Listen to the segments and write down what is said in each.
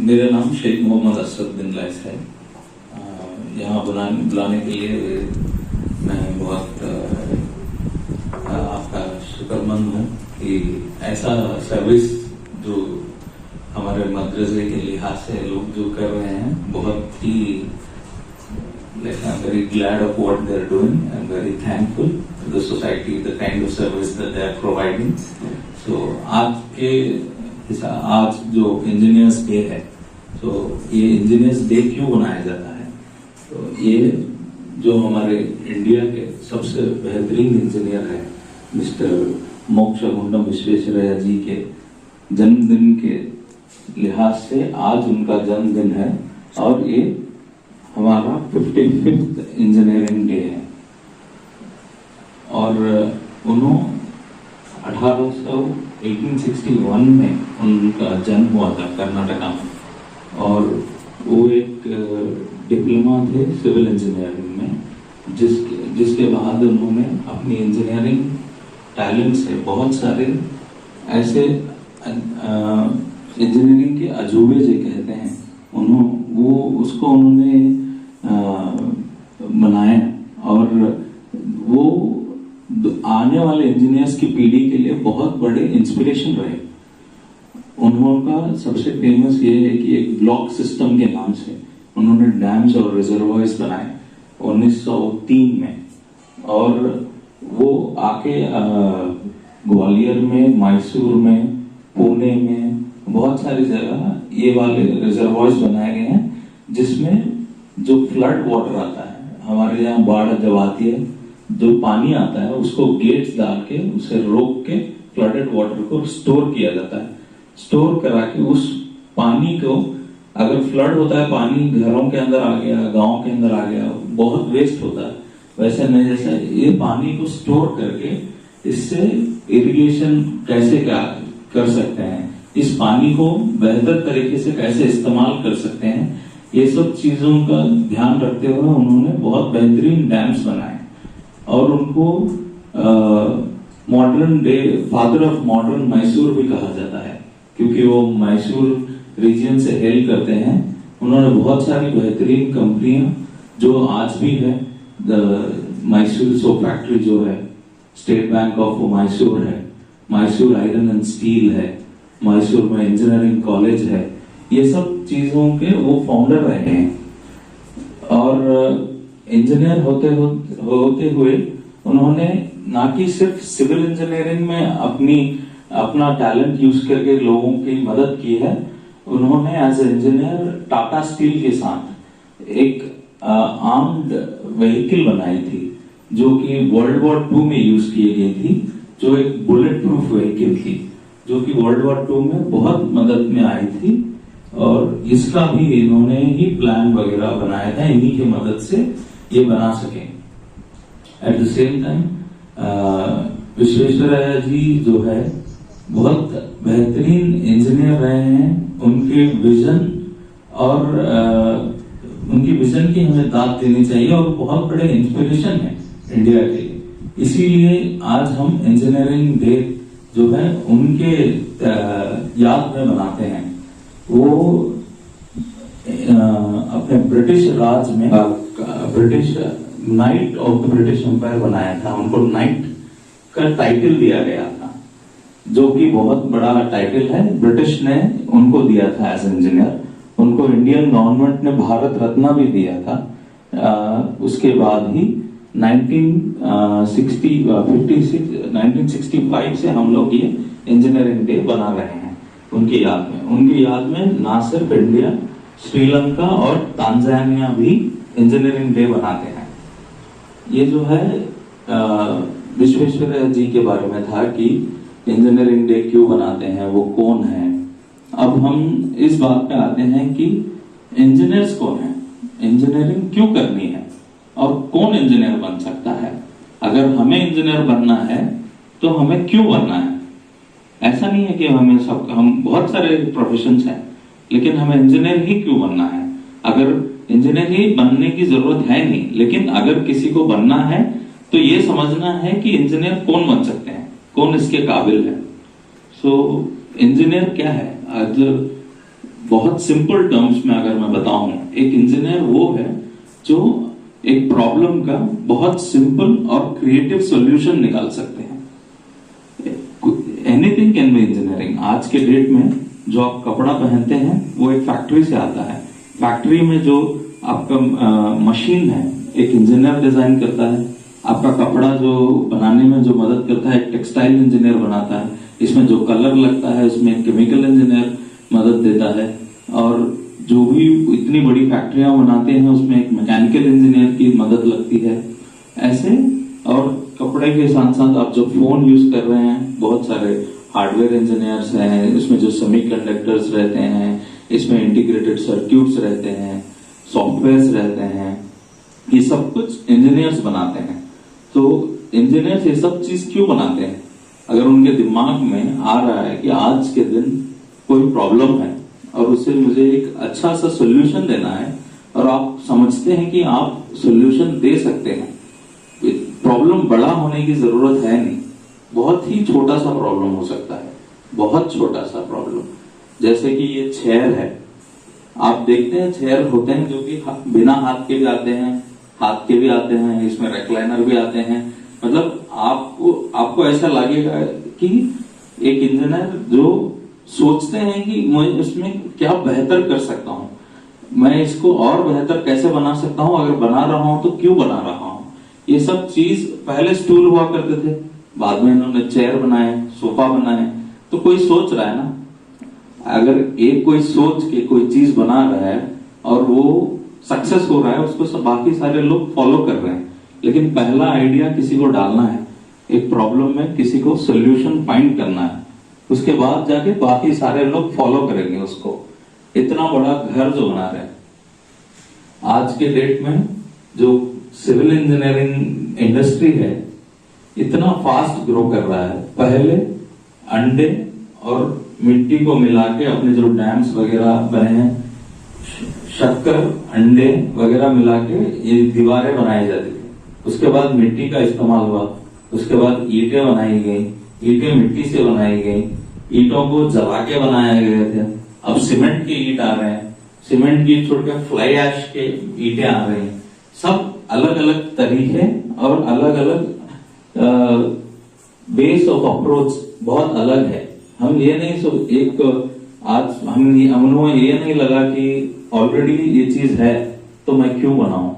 मेरा नाम शेख मोहम्मद असद बिन लाइस है। यहाँ बुलाने के लिए मैं बहुत आपका शुक्रमंद हूँ कि ऐसा सर्विस जो हमारे मदरसे के लिहाज से लोग जो कर रहे हैं, बहुत ही I'm very glad of what they are doing. I'm very thankful to the society, the kind of service that they are providing. So आज जो इंजीनियर्स डे है, तो ये इंजीनियर्स डे क्यों बनाया जाता है? तो ये जो हमारे इंडिया के सबसे बेहतरीन इंजीनियर है मिस्टर मोक्षगुंडम विश्वेश्वरैया जी के जन्मदिन के लिहाज से आज उनका जन्मदिन है और ये हमारा 55th इंजीनियरिंग डे है। और उन्होंने 1861 में उनका जन्म हुआ था कर्नाटका में, और वो एक डिप्लोमा थे सिविल इंजीनियरिंग में, जिसके बाद उन्होंने अपनी इंजीनियरिंग टैलेंट से बहुत सारे ऐसे इंजीनियरिंग के अजूबे जो कहते हैं उन्होंने बनाया, और वो आने वाले इंजीनियर्स की पीढ़ी के लिए बहुत बड़े इंस्पिरेशन रहे। उनका सबसे फेमस ये है कि एक ब्लॉक सिस्टम के नाम से उन्होंने डैम्स और रिजर्वॉयर्स बनाए 1903 में, और वो आके ग्वालियर में, मैसूर में, पुणे में बहुत सारी जगह ये वाले रिजर्वॉयर्स बनाए गए हैं, जिसमें जो फ्लड वाटर आता है, हमारे यहाँ बाढ़ जब आती है, जो पानी आता है उसको गेट्स डाल के उसे रोक के फ्लडेड वाटर को स्टोर किया जाता है। स्टोर करा के उस पानी को, अगर फ्लड होता है, पानी घरों के अंदर आ गया, गांव के अंदर आ गया, बहुत वेस्ट होता है। वैसे नहीं, जैसे ये पानी को स्टोर करके इससे इरिगेशन कैसे क्या कर सकते हैं, इस पानी को बेहतर तरीके से कैसे इस्तेमाल कर सकते हैं, ये सब चीजों का ध्यान रखते हुए उन्होंने बहुत बेहतरीन डैम्स बनाए। और उनको modern day father of modern Mysore भी कहा जाता है, क्योंकि वो मैसूर रीजन से हेल करते हैं। उन्होंने बहुत सारी बेहतरीन कंपनियां जो आज भी है, मैसूर सोप फैक्ट्री जो है, स्टेट बैंक ऑफ मैसूर है, मैसूर आयरन एंड स्टील है, मैसूर में इंजीनियरिंग कॉलेज है, ये सब चीजों के वो फाउंडर रहे हैं। और इंजीनियर होते हुए उन्होंने ना कि सिर्फ सिविल इंजीनियरिंग में अपना टैलेंट यूज करके लोगों की मदद की है, उन्होंने as a engineer Tata Steel के साथ एक आर्म्ड व्हीकल बनाई थी, जो कि वर्ल्ड वॉर 2 में यूज की गई थी, जो एक बुलेट प्रूफ व्हीकल थी, जो कि वर्ल्ड वॉर 2 में बहुत मदद में आई थी। और इसका भी इन्होंने ही प्लान वगैरह बनाया था, इन्हीं की मदद से ये बना सके। At the same time Visvesvaraya ji जो है बहुत बेहतरीन इंजीनियर रहे हैं। उनके विजन की हमें दाद देनी चाहिए, और बहुत बड़े इंस्पिरेशन है इंडिया के लिए। इसीलिए आज हम इंजीनियरिंग डे जो है उनके याद में मनाते हैं। वो अपने ब्रिटिश राज में British knight of the British Empire बनाया था, उनको नाइट का टाइटल दिया गया था, जो कि बहुत बड़ा टाइटल है। ब्रिटिश ने उनको दिया था एज इंजीनियर। उनको इंडियन गवर्नमेंट ने भारत रत्न भी दिया था। उसके बाद ही 1965 से हम लोग ये इंजीनियरिंग डे बना रहे हैं उनकी याद में। उनकी याद में ना सिर्फ इंडिया, श्रीलंका और तांजानिया भी इंजीनियरिंग डे बनाते हैं। ये जो है विश्वेश्वरैया जी के बारे में था कि इंजीनियरिंग डे क्यों बनाते हैं, वो कौन है। अब हम इस बात पे आते हैं कि इंजीनियर्स कौन है, इंजीनियरिंग क्यों करनी है, और कौन इंजीनियर बन सकता है। अगर हमें इंजीनियर बनना है तो हमें क्यों बनना है। ऐसा नहीं है कि हम बहुत सारे प्रोफेशंस हैं, लेकिन हमें इंजीनियर ही क्यों बनना है। अगर इंजीनियर ही बनने की जरूरत है नहीं, लेकिन अगर किसी को बनना है तो ये समझना है कि इंजीनियर कौन बन सकते हैं, कौन इसके काबिल है। सो इंजीनियर क्या है? आज बहुत सिंपल टर्म्स में अगर मैं बताऊं, एक इंजीनियर वो है जो एक प्रॉब्लम का बहुत सिंपल और क्रिएटिव सॉल्यूशन निकाल सकते हैं। Anything can be engineering. आज के डेट में जो आप कपड़ा पहनते हैं वो एक फैक्ट्री से आता है। फैक्ट्री में जो आपका मशीन है एक इंजीनियर डिजाइन करता है। आपका कपड़ा जो बनाने में जो मदद करता है एक टेक्सटाइल इंजीनियर बनाता है। इसमें जो कलर लगता है उसमें केमिकल इंजीनियर मदद देता है। और जो भी इतनी बड़ी फैक्ट्रियां बनाते हैं उसमें एक मैकेनिकल इंजीनियर की मदद लगती है। ऐसे और कपड़े के साथ साथ आप जो फोन यूज कर रहे हैं बहुत सारे हार्डवेयर इंजीनियर्स हैं। इसमें जो सेमीकंडक्टर्स रहते हैं, इसमें इंटीग्रेटेड सर्क्यूट्स रहते हैं, सॉफ्टवेयर्स रहते हैं, ये सब कुछ इंजीनियर्स बनाते हैं। तो इंजीनियर्स ये सब चीज क्यों बनाते हैं? अगर उनके दिमाग में आ रहा है कि आज के दिन कोई प्रॉब्लम है और उसे मुझे एक अच्छा सा सोल्यूशन देना है और आप समझते हैं कि आप सोल्यूशन दे सकते हैं, प्रॉब्लम बड़ा होने की जरूरत है नहीं, बहुत ही छोटा सा प्रॉब्लम हो सकता है, बहुत छोटा सा प्रॉब्लम। जैसे कि ये चेयर है, आप देखते हैं चेयर होते हैं जो कि बिना हाथ के भी आते हैं, हाथ के भी आते हैं, इसमें रेक्लाइनर भी आते हैं। मतलब आपको ऐसा लगेगा कि एक इंजीनियर जो सोचते हैं कि मैं इसमें क्या बेहतर कर सकता हूं, मैं इसको और बेहतर कैसे बना सकता हूं, अगर बना रहा हूं तो क्यों बना रहा हूं। ये सब चीज पहले स्टूल हुआ करते थे, बाद में इन्होंने चेयर बनाए, सोफा बनाए। तो कोई सोच रहा है ना, अगर एक कोई सोच के कोई चीज बना रहा है और वो सक्सेस हो रहा है उसको सब बाकी सारे लोग फॉलो कर रहे हैं। लेकिन पहला आइडिया किसी को डालना है, एक प्रॉब्लम में किसी को सोल्यूशन फाइंड करना है, उसके बाद जाके बाकी सारे लोग फॉलो करेंगे उसको। इतना बड़ा घर जो बना रहे हैं आज के डेट में, जो सिविल इंजीनियरिंग इंडस्ट्री है इतना फास्ट ग्रो कर रहा है। पहले अंडे और मिट्टी को मिला के अपने जो डैम्स वगैरह बने हैं, शक्कर अंडे वगैरह मिला के ये दीवारें बनाई जाती थी। उसके बाद मिट्टी का इस्तेमाल हुआ, उसके बाद ईंटें बनाई गई, ईंटें मिट्टी से बनाई गई, ईंटों को जला के बनाए गए थे। अब सीमेंट के ईंट आ रहे हैं, सीमेंट की छोड़कर फ्लाई ऐश के ईंटें आ रहे हैं। सब अलग अलग तरीके और अलग अलग बेस ऑफ अप्रोच बहुत अलग है। हम ये नहीं एक आज हमने ये नहीं लगा कि ऑलरेडी ये चीज है तो मैं क्यों बनाऊं,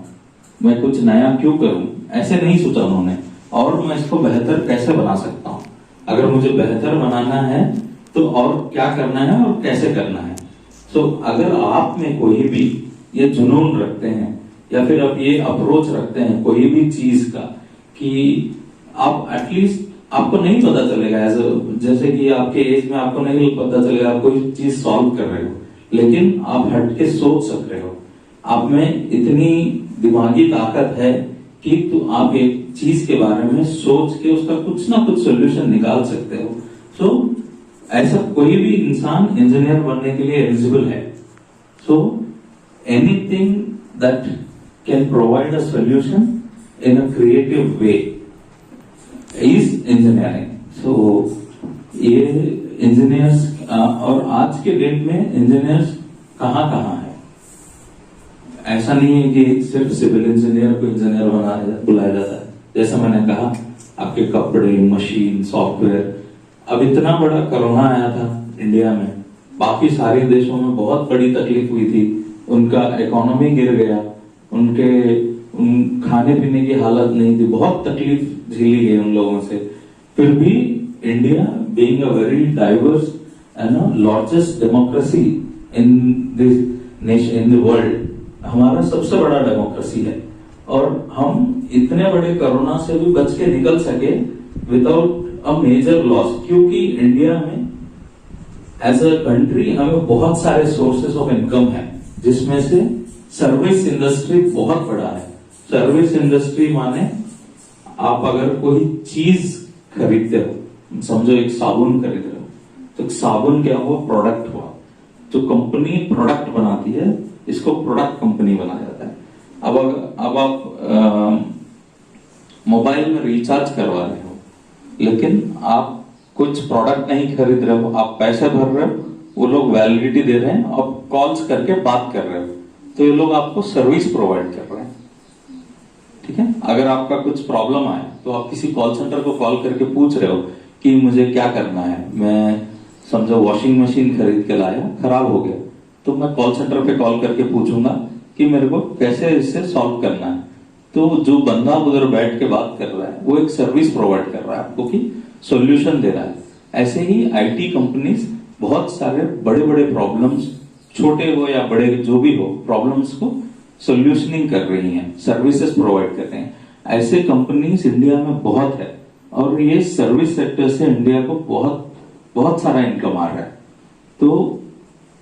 मैं कुछ नया क्यों करूं, ऐसे नहीं सोचा उन्होंने। और मैं इसको बेहतर कैसे बना सकता हूं, अगर मुझे बेहतर बनाना है तो और क्या करना है और कैसे करना है। तो अगर आप में कोई भी ये जुनून रखते हैं या फिर आप ये अप्रोच रखते हैं कोई भी चीज का कि आप एटलीस्ट आपको नहीं पता चलेगा, जैसे कि आपके एज में आपको नहीं पता चलेगा आप कोई चीज सॉल्व कर रहे हो, लेकिन आप हट के सोच सक रहे हो, आप में इतनी दिमागी ताकत है कि तो आप एक चीज के बारे में सोच के उसका कुछ ना कुछ सोल्यूशन निकाल सकते हो। सो ऐसा कोई भी इंसान इंजीनियर बनने के लिए एलिजिबल है। So anything that can provide a solution in a creative way is engineering. So ये इंजीनियर्स और आज के डेट में इंजीनियर्स कहाँ कहाँ है, ऐसा नहीं है कि सिर्फ सिविल इंजीनियर को इंजीनियर बुलाया जाता है। जैसा मैंने कहा आपके कपड़े, मशीन, सॉफ्टवेयर। अब इतना बड़ा कोरोना आया था इंडिया में, बाकी सारे देशों में बहुत बड़ी तकलीफ हुई थी, उनका इकोनॉमी गिर गया, उन खाने पीने की हालत नहीं थी, बहुत तकलीफ झेली गई उन लोगों से। फिर भी India being a very diverse and largest democracy in this nation in the world, हमारा सबसे बड़ा डेमोक्रेसी है और हम इतने बड़े कोरोना से भी बच के निकल सके विदाउट अ मेजर लॉस, क्योंकि इंडिया में एज अ कंट्री हमें बहुत सारे सोर्सेस ऑफ इनकम है, जिसमें से सर्विस इंडस्ट्री बहुत बड़ा है। सर्विस इंडस्ट्री माने आप अगर कोई चीज खरीदते हो, समझो एक साबुन खरीद रहे हो, तो साबुन क्या हुआ, प्रोडक्ट हुआ। जो कंपनी प्रोडक्ट बनाती है इसको प्रोडक्ट कंपनी बनाया जाता है। अब आप मोबाइल में रिचार्ज करवा रहे हो, लेकिन आप कुछ प्रोडक्ट नहीं खरीद रहे हो, आप पैसे भर रहे हो, वो लोग वैलिडिटी दे रहे हैं और कॉल्स करके बात कर रहे हो, तो ये लोग आपको सर्विस प्रोवाइड कर रहे हैं। ठीक है, अगर आपका कुछ प्रॉब्लम आए तो आप किसी कॉल सेंटर को कॉल करके पूछ रहे हो कि मुझे क्या करना है, मैं समझो वॉशिंग मशीन खरीद के लाया, खराब हो गया, तो मैं कॉल सेंटर पे कॉल करके पूछूंगा कि मेरे को कैसे इससे सॉल्व करना है। तो जो बंदा उधर बैठ के बात कर रहा है वो एक सर्विस प्रोवाइड कर रहा है आपको कि सॉल्यूशन दे रहा है। ऐसे ही आईटी कंपनीज बहुत सारे बड़े बड़े प्रॉब्लम्स, छोटे हो या बड़े जो भी हो, प्रॉब्लम्स को सॉल्यूशनिंग कर रही हैं, सर्विसेज प्रोवाइड कर रहे हैं। ऐसे कंपनीज इंडिया में बहुत है और ये सर्विस सेक्टर से इंडिया को बहुत बहुत सारा इनकम आ रहा है। तो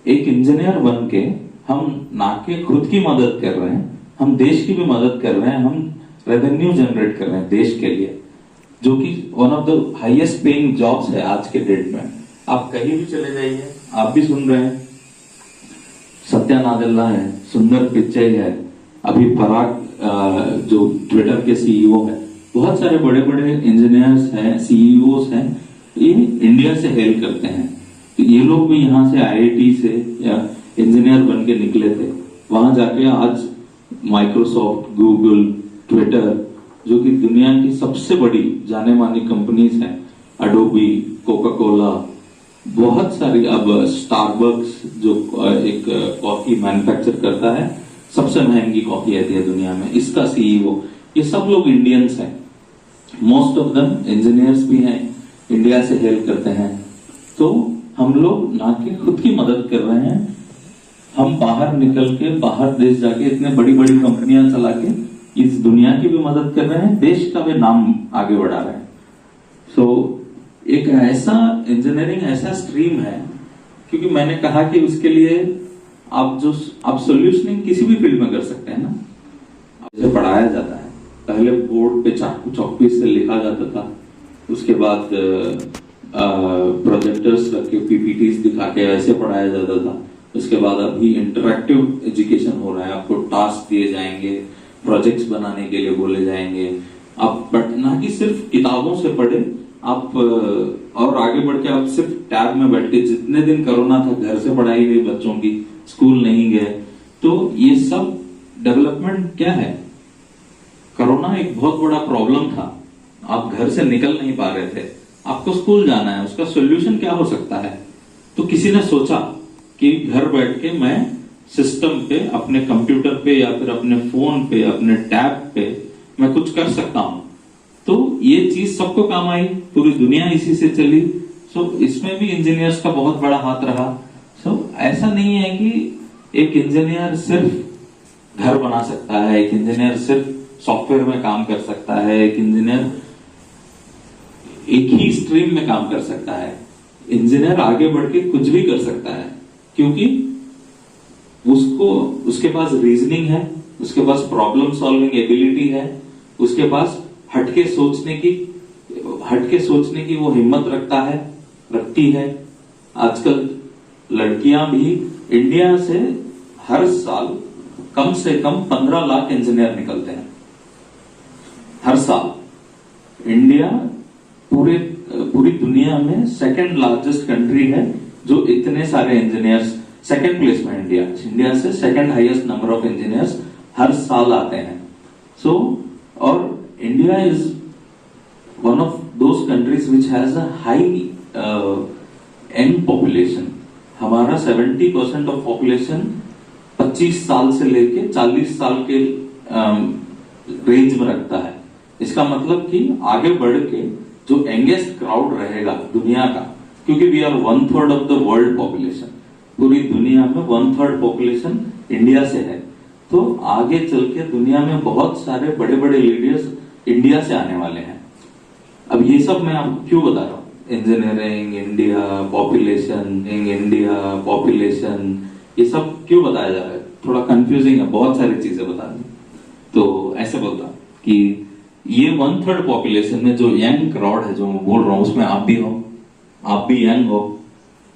एक इंजीनियर बन के हम ना के खुद की मदद कर रहे हैं, हम देश की भी मदद कर रहे हैं, हम रेवेन्यू जनरेट कर रहे हैं देश के लिए, जो कि one of the highest paying jobs है आज के डेट में। आप कहीं भी चले जाइए, आप भी सुन रहे हैं, सत्या नादेला है, सुंदर पिच्चई है, अभी पराग जो ट्विटर के सीईओ है, बहुत सारे बड़े बड़े इंजीनियर्स हैं, सीईओस हैं, ये इंडिया से हेल्प करते हैं। तो ये लोग भी यहाँ से आईआईटी से या इंजीनियर बन के निकले थे, वहां जाके आज माइक्रोसॉफ्ट, गूगल, ट्विटर, जो कि दुनिया की सबसे बड़ी जाने मानी कंपनीज हैं, अडोबी, कोका कोला, बहुत सारी, अब स्टारबक्स जो एक कॉफी मैन्युफैक्चर करता है, सबसे महंगी कॉफी आती है दुनिया में, इसका सीईओ, ये सब लोग इंडियंस हैं। मोस्ट ऑफ देम इंजीनियर्स भी हैं, इंडिया से हेल्प करते हैं। तो हम लोग ना कि खुद की मदद कर रहे हैं, हम बाहर निकल के, बाहर देश जाके इतने बड़ी बड़ी कंपनियां चला के इस दुनिया की भी मदद कर रहे हैं, देश का भी नाम आगे बढ़ा रहे हैं। सो एक ऐसा इंजीनियरिंग ऐसा स्ट्रीम है, क्योंकि मैंने कहा कि उसके लिए आप सोल्यूशनिंग किसी भी फील्ड में कर सकते हैं ना। जैसे पढ़ाया जाता है, पहले बोर्ड पे चाकू चौकी से लिखा जाता था, उसके बाद प्रोजेक्टर्स रख के पीपीटीज दिखा के ऐसे पढ़ाया जाता था। उसके बाद अभी इंटरैक्टिव एजुकेशन हो रहा है, आपको टास्क दिए जाएंगे, प्रोजेक्ट्स बनाने के लिए बोले जाएंगे, आप ना कि सिर्फ किताबों से पढ़े आप, और आगे बढ़ के आप सिर्फ टैब में बैठ के, जितने दिन कोरोना था घर से पढ़ाई हुई बच्चों की, स्कूल नहीं गए, तो ये सब डेवलपमेंट क्या है। कोरोना एक बहुत बड़ा प्रॉब्लम था, आप घर से निकल नहीं पा रहे थे, आपको स्कूल जाना है, उसका सोल्यूशन क्या हो सकता है। तो किसी ने सोचा कि घर बैठ के मैं सिस्टम पे, अपने कंप्यूटर पे या फिर अपने फोन पे, अपने टैब पे मैं कुछ कर सकता हूं। तो ये चीज सबको काम आई, पूरी दुनिया इसी से चली। सो इसमें भी इंजीनियर्स का बहुत बड़ा हाथ रहा। सो ऐसा नहीं है कि एक इंजीनियर सिर्फ घर बना सकता है, एक इंजीनियर सिर्फ सॉफ्टवेयर में काम कर सकता है, एक इंजीनियर एक ही स्ट्रीम में काम कर सकता है। इंजीनियर आगे बढ़ के कुछ भी कर सकता है, क्योंकि उसके पास रीजनिंग है, उसके पास प्रॉब्लम सॉल्विंग एबिलिटी है, उसके पास हटके सोचने की वो हिम्मत रखती है। आजकल लड़कियां भी इंडिया से हर साल कम से कम 15 लाख इंजीनियर निकलते हैं हर साल। इंडिया पूरी दुनिया में सेकंड लार्जेस्ट कंट्री है जो इतने सारे इंजीनियर्स, सेकंड प्लेस में इंडिया से second highest number of engineers हर साल आते हैं। सो और India is one of those countries which has a high young population. हमारा 70% ऑफ पॉपुलेशन 25 साल से लेके 40 साल के रेंज में रखता है। इसका मतलब कि आगे बढ़ के जो यंगेस्ट क्राउड रहेगा दुनिया का, क्योंकि we are 1/3 of the world population, पूरी दुनिया में 1/3 पॉपुलेशन इंडिया से है। तो आगे चल के दुनिया में बहुत सारे बड़े बड़े लीडर्स इंडिया से आने वाले हैं। अब ये सब मैं आपको क्यों बता रहा हूँ, इंजीनियरिंग इंडिया, पॉपुलेशन, ये सब क्यों बताया जा रहा है, थोड़ा कंफ्यूजिंग है, बहुत सारी चीजें बता दी। तो ऐसे बोलता कि ये 1/3 पॉपुलेशन में जो यंग क्राउड है, जो मैं बोल रहा हूँ, उसमें आप भी हो, आप भी यंग हो।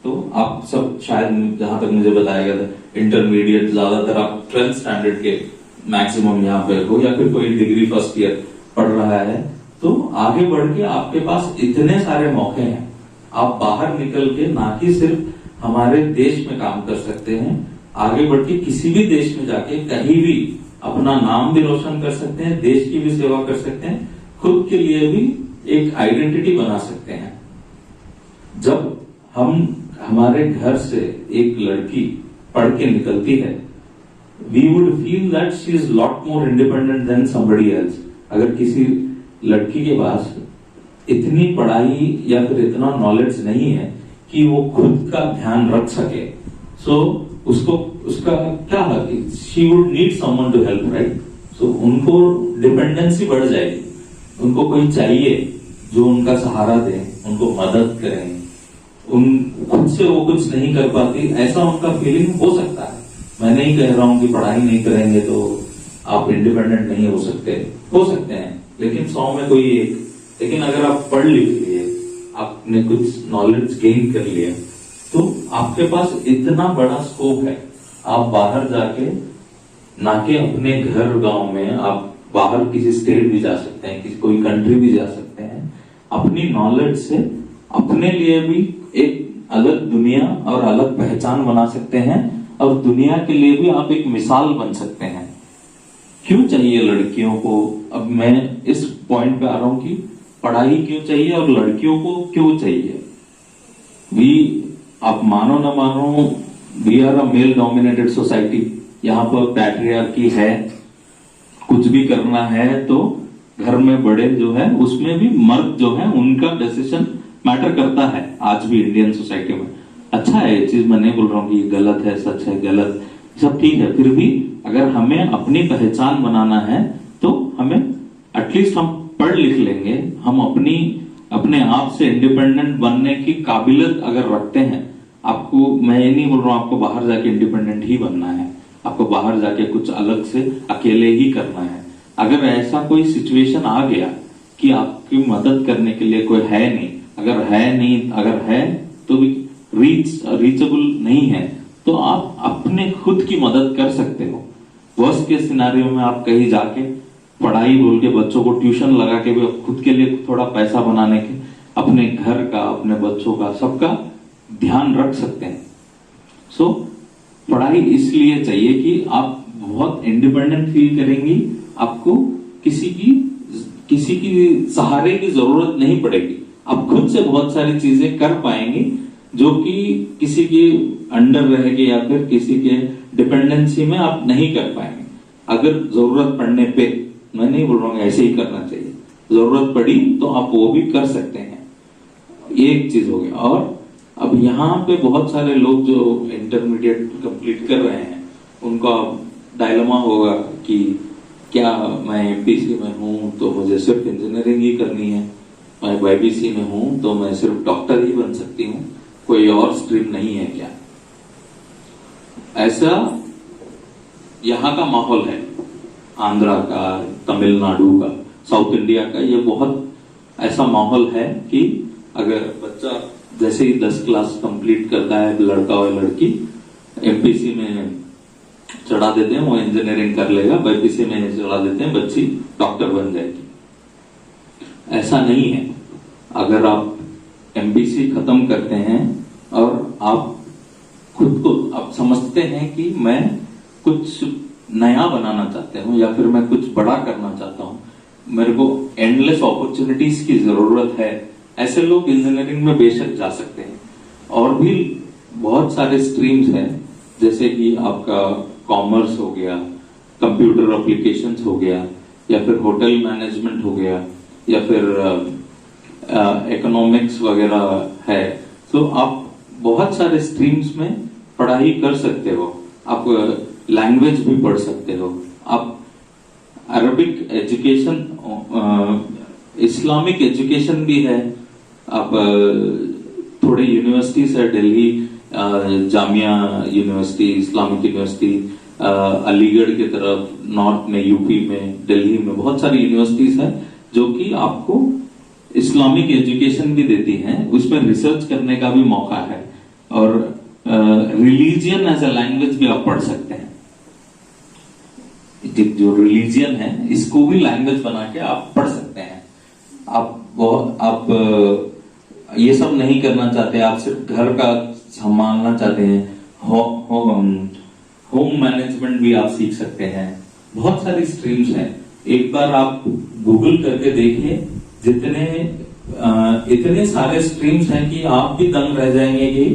तो आप सब शायद, जहां तक मुझे बताया गया था, इंटरमीडिएट, ज्यादातर आप 12th स्टैंडर्ड के मैक्सिमम यहाँ पे हो, या फिर कोई डिग्री फर्स्ट ईयर पढ़ रहा है। तो आगे बढ़ के आपके पास इतने सारे मौके हैं, आप बाहर निकल के ना कि सिर्फ हमारे देश में काम कर सकते हैं, आगे बढ़ के किसी भी देश में जाके कहीं भी अपना नाम भी रोशन कर सकते हैं, देश की भी सेवा कर सकते हैं, खुद के लिए भी एक आइडेंटिटी बना सकते हैं। जब हम हमारे घर से एक लड़की पढ़ के निकलती है, we would feel that she is lot more independent than somebody else. अगर किसी लड़की के पास इतनी पढ़ाई या फिर इतना नॉलेज नहीं है कि वो खुद का ध्यान रख सके, सो उसको उसका क्या है, she would need someone to help, right? So उनको डिपेंडेंसी बढ़ जाएगी, उनको कोई चाहिए जो उनका सहारा दे, उनको मदद करें। उन खुद से वो कुछ नहीं कर पाती, ऐसा उनका फीलिंग हो सकता है। मैं नहीं कह रहा हूं कि पढ़ाई नहीं करेंगे तो आप इंडिपेंडेंट नहीं हो सकते हैं, लेकिन 100 में कोई एक। लेकिन अगर आप पढ़ लिख लिए, आपने कुछ नॉलेज गेन कर लिया, तो आपके पास इतना बड़ा स्कोप है। आप बाहर जाके, ना कि अपने घर गांव में, आप बाहर किसी स्टेट भी जा सकते हैं, किसी कोई कंट्री भी जा सकते हैं। अपनी नॉलेज से अपने लिए भी एक अलग दुनिया और अलग पहचान बना सकते हैं, और दुनिया के लिए भी आप एक मिसाल बन सकते हैं। क्यों चाहिए लड़कियों को? अब मैं इस पॉइंट पे आ रहा हूं कि पढ़ाई क्यों चाहिए और लड़कियों को क्यों चाहिए। आप मानो ना मानो, we are a male dominated society. यहाँ पर पैट्रियार्की है, कुछ भी करना है तो घर में बड़े जो है, उसमें भी मर्द जो है उनका डिसीजन मैटर करता है आज भी इंडियन सोसाइटी में। अच्छा है ये चीज, मैं नहीं बोल रहा हूँ कि ये गलत है, सच है, गलत सब ठीक है। फिर भी अगर हमें अपनी पहचान बनाना है तो हमें एटलीस्ट हम पढ़ लिख लेंगे, हम अपने आप से इंडिपेंडेंट बनने की काबिलियत अगर रखते हैं। आपको मैं ये नहीं बोल रहा हूं आपको बाहर जाके इंडिपेंडेंट ही बनना है, आपको बाहर जाके कुछ अलग से अकेले ही करना है। अगर ऐसा कोई सिचुएशन आ गया कि आपकी मदद करने के लिए कोई है नहीं, अगर है तो भी रीचेबल नहीं है, तो आप अपने खुद की मदद कर सकते हो। वर्स्ट के सिनारियो में आप कहीं जाके पढ़ाई बोल के बच्चों को ट्यूशन लगा के भी खुद के लिए थोड़ा पैसा बनाने के, अपने घर का, अपने बच्चों का, सबका ध्यान रख सकते हैं। सो पढ़ाई इसलिए चाहिए कि आप बहुत इंडिपेंडेंट फील करेंगी, आपको किसी की सहारे की जरूरत नहीं पड़ेगी। आप खुद से बहुत सारी चीजें कर पाएंगी जो कि किसी के अंडर रहेगी या फिर किसी के डिपेंडेंसी में आप नहीं कर पाएंगे। अगर जरूरत पड़ने पे, मैं नहीं बोल रहा हूँ ऐसे ही करना चाहिए, जरूरत पड़ी तो आप वो भी कर सकते हैं। एक चीज हो गया। और अब यहाँ पे बहुत सारे लोग जो इंटरमीडिएट कंप्लीट कर रहे हैं, उनका डायलेमा होगा कि क्या मैं एमपीसी में हूं तो मुझे सिर्फ इंजीनियरिंग ही करनी है, मैं वाईबीसी में हूं तो मैं सिर्फ डॉक्टर ही बन सकती हूँ, कोई और स्ट्रीम नहीं है क्या? ऐसा यहाँ का माहौल है, आंध्रा का, तमिलनाडु का, साउथ इंडिया का, ये बहुत ऐसा माहौल है कि अगर बच्चा जैसे ही 10 क्लास कंप्लीट करता है, लड़का और लड़की, एमपीसी में चढ़ा देते हैं, वो इंजीनियरिंग कर लेगा, बाईपीसी में चढ़ा देते हैं, बच्ची डॉक्टर बन जाएगी। ऐसा नहीं है। अगर आप एमपीसी खत्म करते हैं और आप खुद को आप समझते हैं कि मैं कुछ नया बनाना चाहते हूं या फिर मैं कुछ बड़ा करना चाहता हूं, मेरे को एंडलेस अपॉर्चुनिटीज की जरूरत है, ऐसे लोग इंजीनियरिंग में बेशक जा सकते हैं। और भी बहुत सारे स्ट्रीम्स हैं, जैसे कि आपका कॉमर्स हो गया, कंप्यूटर एप्लीकेशंस हो गया, या फिर होटल मैनेजमेंट हो गया, या फिर इकोनॉमिक्स वगैरह है। तो आप बहुत सारे स्ट्रीम्स में पढ़ाई कर सकते हो। आप लैंग्वेज भी पढ़ सकते हो, आप अरबिक एजुकेशन, इस्लामिक एजुकेशन भी है। आप थोड़े यूनिवर्सिटीज है, Delhi Jamia university, Islamic university, Aligarh की तरफ, नॉर्थ में, यूपी में, दिल्ली में बहुत सारी यूनिवर्सिटीज है जो कि आपको इस्लामिक एजुकेशन भी देती हैं, उसमें रिसर्च करने का भी मौका है। और रिलीजियन एज अ लैंग्वेज भी आप पढ़ सकते हैं। जो रिलीजियन है इसको भी लैंग्वेज बना के आप पढ़ सकते हैं। आप ये सब नहीं करना चाहते, आप सिर्फ घर का संभालना चाहते हैं, होम मैनेजमेंट भी आप सीख सकते हैं। बहुत सारी स्ट्रीम्स हैं, एक बार आप गूगल करके देखिए, इतने सारे स्ट्रीम्स हैं कि आप भी दंग रह जाएंगे कि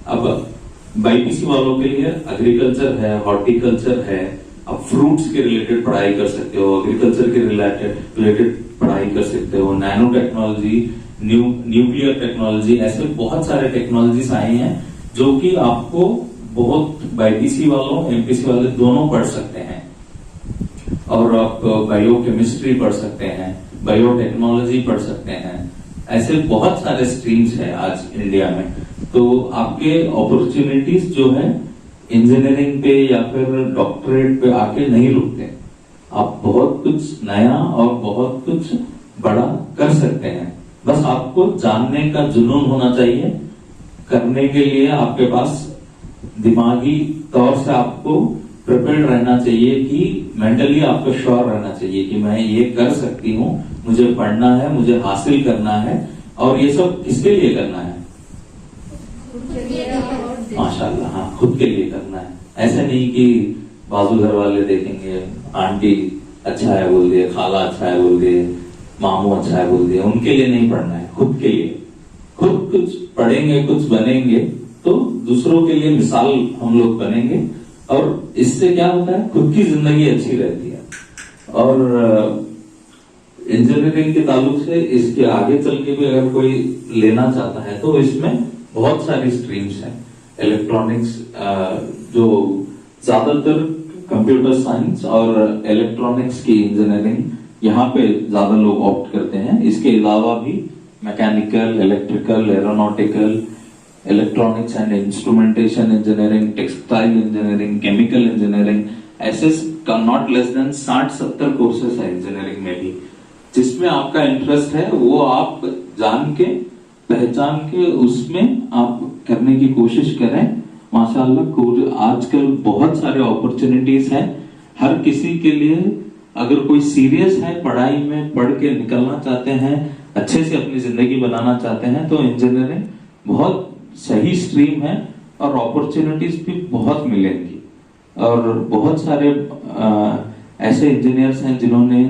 अब बाईपीसी वालों के लिए एग्रीकल्चर है, हॉर्टिकल्चर है, आप फ्रूट्स के रिलेटेड पढ़ाई कर सकते हो, एग्रीकल्चर के रिलेटेड पढ़ाई कर सकते हो, नैनो टेक्नोलॉजी, न्यूक्लियर टेक्नोलॉजी, ऐसे बहुत सारे टेक्नोलॉजीज आए हैं जो कि आपको बहुत बाईपीसी वालों एमपीसी वाले दोनों पढ़ सकते हैं। और आप बायोकेमिस्ट्री पढ़ सकते हैं, बायोटेक्नोलॉजी पढ़ सकते हैं, ऐसे बहुत सारे स्ट्रीम्स हैं आज इंडिया में। तो आपके अपॉर्चुनिटीज जो है इंजीनियरिंग पे या फिर डॉक्टरेट पे आके नहीं रुकते, आप बहुत कुछ नया और बहुत कुछ बड़ा कर सकते हैं। बस आपको जानने का जुनून होना चाहिए, करने के लिए आपके पास दिमागी तौर से आपको प्रिपेयर्ड रहना चाहिए, कि मेंटली आपको श्योर रहना चाहिए कि मैं ये कर सकती हूँ, मुझे पढ़ना है, मुझे हासिल करना है। और ये सब किसके लिए करना है? माशाल्लाह, हाँ, खुद के लिए करना है। ऐसे नहीं कि बाजू घर वाले देखेंगे, आंटी अच्छा है बोल दिए, खाला अच्छा है बोल दिए, मामू अच्छा है बोल दिए, उनके लिए नहीं पढ़ना है, खुद के लिए। खुद कुछ पढ़ेंगे, कुछ बनेंगे तो दूसरों के लिए मिसाल हम लोग बनेंगे, और इससे क्या होता है, खुद की जिंदगी अच्छी रहती है। और इंजीनियरिंग के ताल्लुक से इसके आगे चल के भी अगर कोई लेना चाहता है तो इसमें बहुत सारी स्ट्रीम्स हैं। इलेक्ट्रॉनिक्स, जो ज्यादातर कंप्यूटर साइंस और इलेक्ट्रॉनिक्स की इंजीनियरिंग यहाँ पे ज्यादा लोग ऑप्ट करते हैं। इसके अलावा भी mechanical, electrical, aeronautical, electronics and instrumentation engineering, textile engineering, chemical engineering, ऐसे नॉट लेस देन 60-70 कोर्सेस है इंजीनियरिंग में भी। जिसमें आपका इंटरेस्ट है वो आप जान के, पहचान के, उसमें आप करने की कोशिश करें। माशाल्लाह आजकल बहुत सारे अपॉर्चुनिटीज हैं हर किसी के लिए। अगर कोई सीरियस है पढ़ाई में, पढ़ के निकलना चाहते हैं, अच्छे से अपनी जिंदगी बनाना चाहते हैं, तो इंजीनियरिंग बहुत सही स्ट्रीम है और अपॉर्चुनिटीज भी बहुत मिलेंगी। और बहुत सारे ऐसे इंजीनियर्स हैं जिन्होंने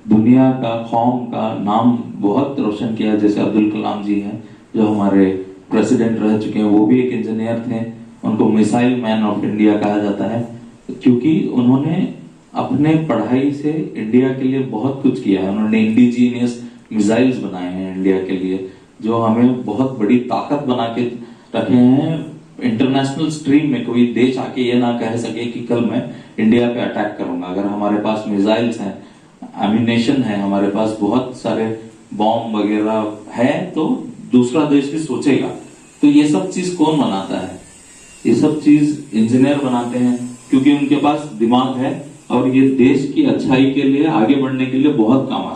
दुनिया का, कौम का नाम बहुत रोशन किया, जैसे अब्दुल कलाम जी हैं जो हमारे प्रेसिडेंट रह चुके हैं, वो भी एक इंजीनियर थे। उनको मिसाइल मैन ऑफ इंडिया कहा जाता है, क्योंकि उन्होंने अपने पढ़ाई से इंडिया के लिए बहुत कुछ किया है। उन्होंने इंडिजीनियस मिसाइल्स बनाए हैं इंडिया के लिए, जो हमें बहुत बड़ी ताकत बना के रखे हैं। इंटरनेशनल स्ट्रीम में कोई देश आके ये ना कह सके कि कल मैं इंडिया पे अटैक करूंगा। अगर हमारे पास मिसाइल्स हैं, एमिनेशन है, हमारे पास बहुत सारे बॉम्ब वगैरह है, तो दूसरा देश भी सोचेगा। तो ये सब चीज कौन बनाता है? ये सब चीज इंजीनियर बनाते हैं, क्योंकि उनके पास दिमाग है और ये देश की अच्छाई के लिए, आगे बढ़ने के लिए बहुत काम आता है।